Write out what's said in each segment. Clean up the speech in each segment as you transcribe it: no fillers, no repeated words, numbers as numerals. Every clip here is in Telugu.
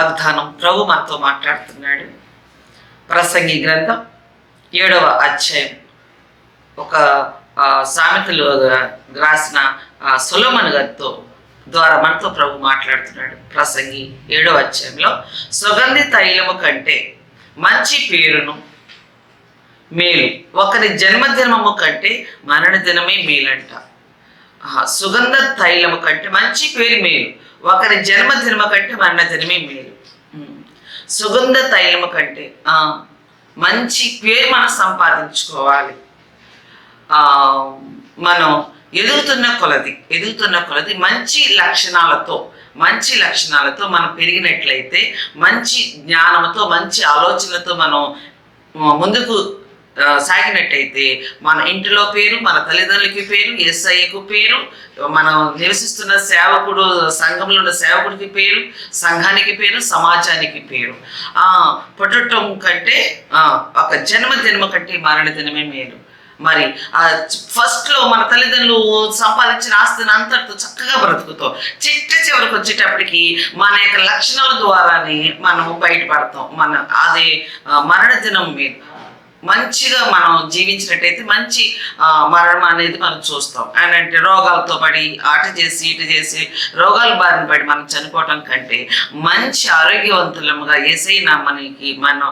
వాగ్దానం ప్రభు మనతో మాట్లాడుతున్నాడు. ప్రసంగి గ్రంథం 7వ అధ్యాయం ఒక సామెతలు రాసిన సొలొమోను గారితో ద్వారా మనతో ప్రభు మాట్లాడుతున్నాడు. ప్రసంగి 7వ అధ్యాయంలో సుగంధి తైలము కంటే మంచి పేరును మేలు, ఒకరి జన్మదినము కంటే మరణ దినమే మేలంట. సుగంధ తైలము కంటే మంచి పేరు మేలు, ఒకరి జన్మదినము కంటే మరణ దినమే మేలు. సుగంధ తైలము కంటే మంచి పేరు మనం సంపాదించుకోవాలి. మనం ఎదుగుతున్న కొలది మంచి లక్షణాలతో మనం పెరిగినట్లయితే, మంచి జ్ఞానంతో మంచి ఆలోచనలతో మనం ముందుకు సాగినట్టయితే మన ఇంటిలో పేరు, మన తల్లిదండ్రులకి పేరు, యేసయ్యకు పేరు, మనం నివసిస్తున్న సేవకుడు, సంఘంలో ఉన్న సేవకుడికి పేరు, సంఘానికి పేరు, సమాజానికి పేరు. పుట్టడం కంటే ఒక జన్మదినము కంటే మరణ దినమే మేలు. మరి ఫస్ట్లో మన తల్లిదండ్రులు సంపాదించిన ఆస్తిని అంతటితో చక్కగా బ్రతుకుతాం. చివరికి వచ్చేటప్పటికి మన యొక్క లక్షణాల ద్వారానే మనం బయటపడతాం. అదే మరణ దినం మీద మంచిగా మనం జీవించినట్టయితే మంచి మరణం అనేది మనం చూస్తాం. అంటే రోగాలతో పడి ఇటు చేసి రోగాల బారిన పడి మనం చనిపోవటం కంటే మంచి ఆరోగ్యవంతులముగా యేసయ్య నామానికి మనం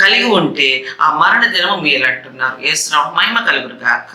కలిగి ఉంటే ఆ మరణ దినము మేలంటున్నారు. యేసు నామమున మహిమ కలుగును గాక.